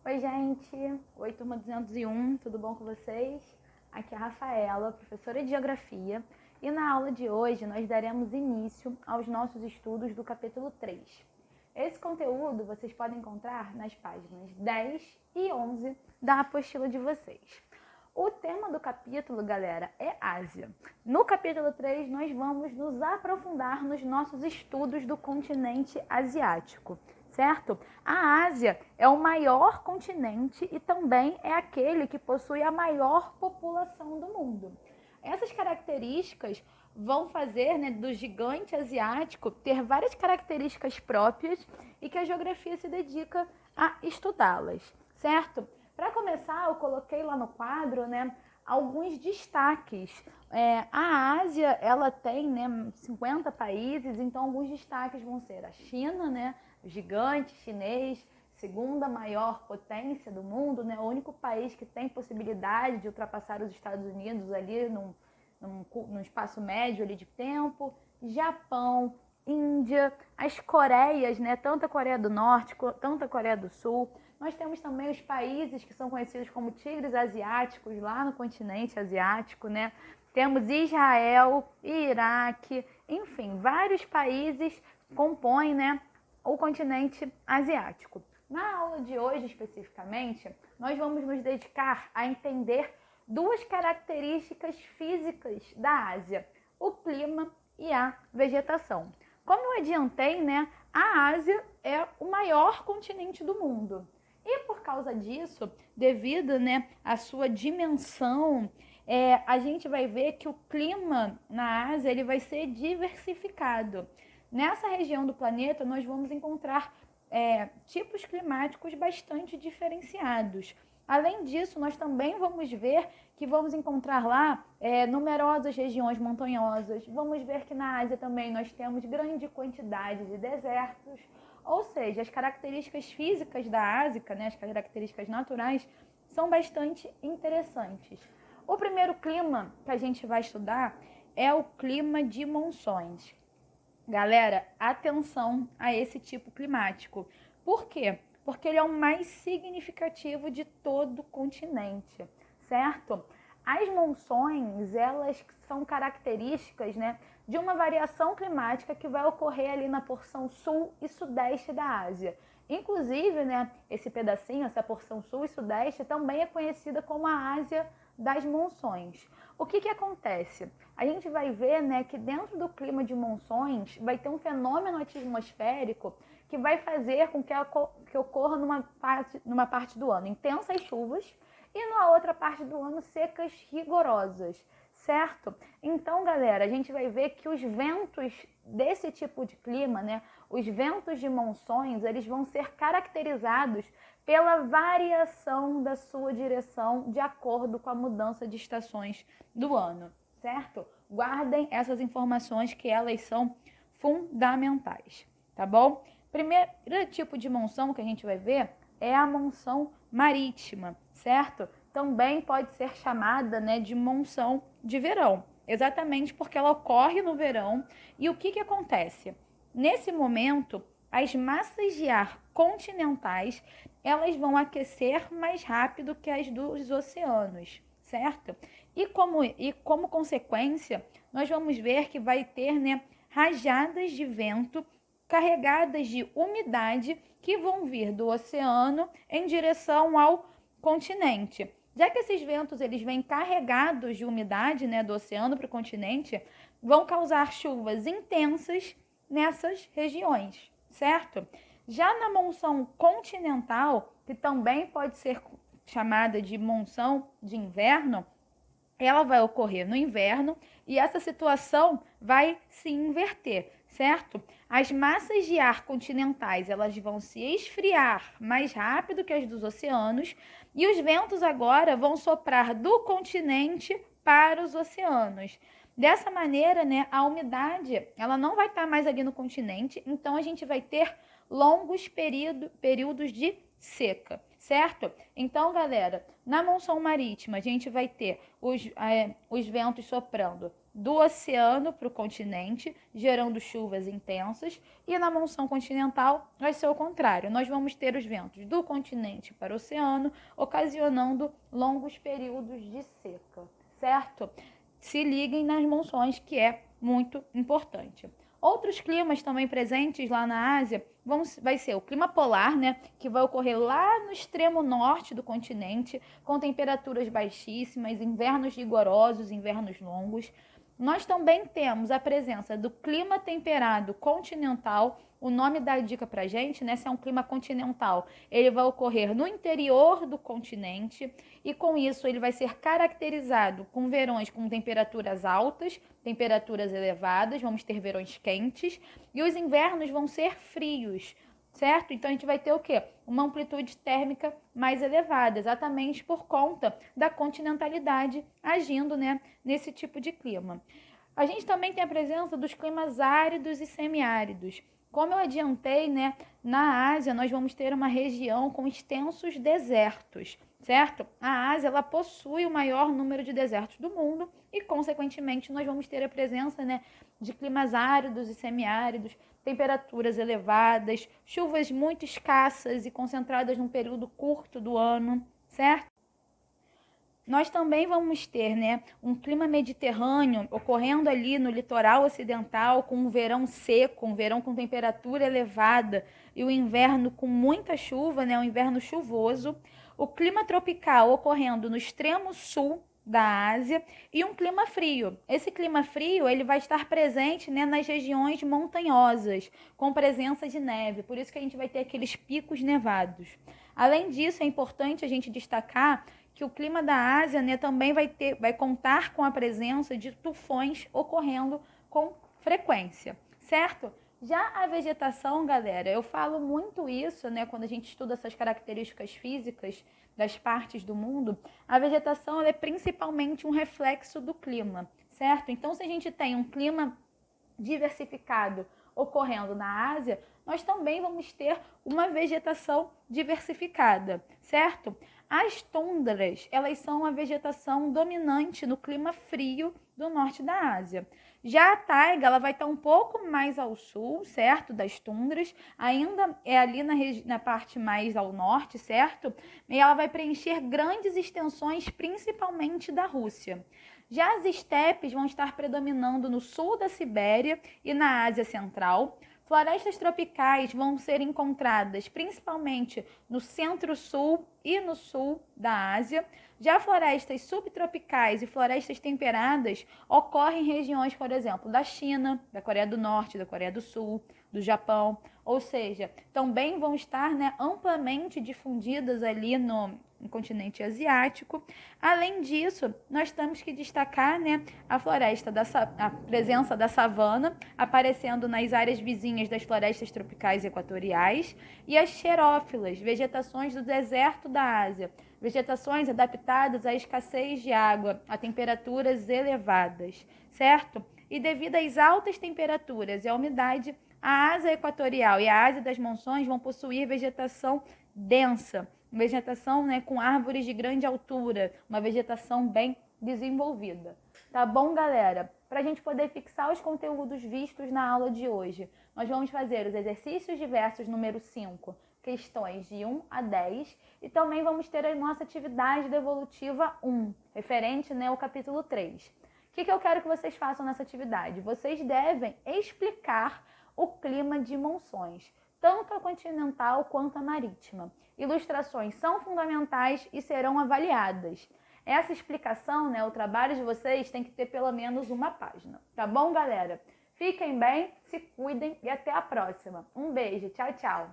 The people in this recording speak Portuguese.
Oi, gente! Oi, turma 201, tudo bom com vocês? Aqui é a Rafaela, professora de Geografia, e na aula de hoje nós daremos início aos nossos estudos do capítulo 3. Esse conteúdo vocês podem encontrar nas páginas 10 e 11 da apostila de vocês. O tema do capítulo, galera, é Ásia. No capítulo 3, nós vamos nos aprofundar nos nossos estudos do continente asiático, certo? A Ásia é o maior continente e também é aquele que possui a maior população do mundo. Essas características vão fazer, do gigante asiático ter várias características próprias e que a geografia se dedica a estudá-las, certo? Para começar, eu coloquei lá no quadro, alguns destaques. A Ásia, ela tem, 50 países, então alguns destaques vão ser a China, o gigante chinês, segunda maior potência do mundo, o único país que tem possibilidade de ultrapassar os Estados Unidos ali num espaço médio ali de tempo. Japão, Índia, as Coreias, tanto a Coreia do Norte quanto a Coreia do Sul. Nós temos também os países que são conhecidos como tigres asiáticos lá no continente asiático, Temos Israel, Iraque, enfim, vários países compõem, o continente asiático. Na aula de hoje, especificamente, nós vamos nos dedicar a entender duas características físicas da Ásia: o clima e a vegetação. Como eu adiantei, a Ásia é o maior continente do mundo. E por causa disso, devido à sua dimensão, a gente vai ver que o clima na Ásia ele vai ser diversificado. Nessa região do planeta, nós vamos encontrar tipos climáticos bastante diferenciados. Além disso, nós também vamos ver que vamos encontrar lá numerosas regiões montanhosas. Vamos ver que na Ásia também nós temos grande quantidade de desertos. Ou seja, as características físicas da Ásia, as características naturais, são bastante interessantes. O primeiro clima que a gente vai estudar é o clima de monções. Galera, atenção a esse tipo climático. Por quê? Porque ele é o mais significativo de todo o continente, certo? As monções, elas são características, de uma variação climática que vai ocorrer ali na porção sul e sudeste da Ásia. Inclusive, esse pedacinho, essa porção sul e sudeste, também é conhecida como a Ásia das monções. O que acontece? A gente vai ver, que dentro do clima de monções vai ter um fenômeno atmosférico que vai fazer com que ocorra numa parte do ano intensas chuvas e na outra parte do ano secas rigorosas, certo? Então, galera, a gente vai ver que os ventos desse tipo de clima, os ventos de monções, eles vão ser caracterizados pela variação da sua direção de acordo com a mudança de estações do ano, certo? Guardem essas informações que elas são fundamentais, tá bom? Primeiro tipo de monção que a gente vai ver é a monção marítima, certo? Também pode ser chamada, de monção de verão, exatamente porque ela ocorre no verão. E o que acontece? Nesse momento, as massas de ar continentais, elas vão aquecer mais rápido que as dos oceanos, certo? E como consequência, nós vamos ver que vai ter, rajadas de vento carregadas de umidade que vão vir do oceano em direção ao continente. Já que esses ventos eles vêm carregados de umidade, do oceano para o continente, vão causar chuvas intensas nessas regiões, certo? Já na monção continental, que também pode ser chamada de monção de inverno, ela vai ocorrer no inverno e essa situação vai se inverter, certo? As massas de ar continentais, elas vão se esfriar mais rápido que as dos oceanos e os ventos agora vão soprar do continente para os oceanos. Dessa maneira, a umidade, ela não vai estar mais ali no continente, então a gente vai ter longos períodos de seca, certo? Então, galera, na monção marítima, a gente vai ter os ventos soprando do oceano para o continente, gerando chuvas intensas, e na monção continental vai ser o contrário. Nós vamos ter os ventos do continente para o oceano, ocasionando longos períodos de seca, certo? Se liguem nas monções, que é muito importante. Outros climas também presentes lá na Ásia vai ser o clima polar, né, que vai ocorrer lá no extremo norte do continente, com temperaturas baixíssimas, invernos rigorosos, invernos longos. Nós também temos a presença do clima temperado continental. O nome dá dica pra gente, né? Se é um clima continental, ele vai ocorrer no interior do continente e com isso ele vai ser caracterizado com verões com temperaturas altas, temperaturas elevadas, vamos ter verões quentes e os invernos vão ser frios, certo? Então a gente vai ter o quê? Uma amplitude térmica mais elevada, exatamente por conta da continentalidade agindo, né, nesse tipo de clima. A gente também tem a presença dos climas áridos e semiáridos. Como eu adiantei, né, na Ásia nós vamos ter uma região com extensos desertos, certo? A Ásia ela possui o maior número de desertos do mundo e, consequentemente, nós vamos ter a presença, né, de climas áridos e semiáridos, temperaturas elevadas, chuvas muito escassas e concentradas num período curto do ano, certo? Nós também vamos ter, né, um clima mediterrâneo ocorrendo ali no litoral ocidental, com um verão seco, um verão com temperatura elevada e o inverno com muita chuva, né, um inverno chuvoso. O clima tropical ocorrendo no extremo sul da Ásia e um clima frio. Esse clima frio ele vai estar presente, né, nas regiões montanhosas, com presença de neve. Por isso que a gente vai ter aqueles picos nevados. Além disso, é importante a gente destacar que o clima da Ásia, né, também vai contar com a presença de tufões ocorrendo com frequência, certo? Já a vegetação, galera, eu falo muito isso, né, quando a gente estuda essas características físicas das partes do mundo, a vegetação ela é principalmente um reflexo do clima, certo? Então, se a gente tem um clima diversificado ocorrendo na Ásia, nós também vamos ter uma vegetação diversificada, certo? As tundras, elas são a vegetação dominante no clima frio do norte da Ásia. Já a taiga, ela vai estar um pouco mais ao sul, certo? Das tundras, ainda é ali na parte mais ao norte, certo? E ela vai preencher grandes extensões, principalmente da Rússia. Já as estepes vão estar predominando no sul da Sibéria e na Ásia Central. Florestas tropicais vão ser encontradas principalmente no centro-sul e no sul da Ásia. Já florestas subtropicais e florestas temperadas ocorrem em regiões, por exemplo, da China, da Coreia do Norte, da Coreia do Sul, do Japão. Ou seja, também vão estar, né, amplamente difundidas ali no continente asiático. Além disso, nós temos que destacar, né, a presença da savana aparecendo nas áreas vizinhas das florestas tropicais equatoriais e as xerófilas, vegetações do deserto da Ásia, vegetações adaptadas à escassez de água, a temperaturas elevadas, certo? E devido às altas temperaturas e à umidade, a Ásia equatorial e a Ásia das monções vão possuir vegetação densa, vegetação, né, com árvores de grande altura, uma vegetação bem desenvolvida. Tá bom, galera? Para a gente poder fixar os conteúdos vistos na aula de hoje, nós vamos fazer os exercícios diversos número 5, questões de 1 a 10, e também vamos ter a nossa atividade devolutiva 1, referente, né, ao capítulo 3. O que eu quero que vocês façam nessa atividade? Vocês devem explicar o clima de monções, tanto a continental quanto a marítima. Ilustrações são fundamentais e serão avaliadas. Essa explicação, né, o trabalho de vocês tem que ter pelo menos uma página. Tá bom, galera? Fiquem bem, se cuidem e até a próxima. Um beijo, tchau, tchau!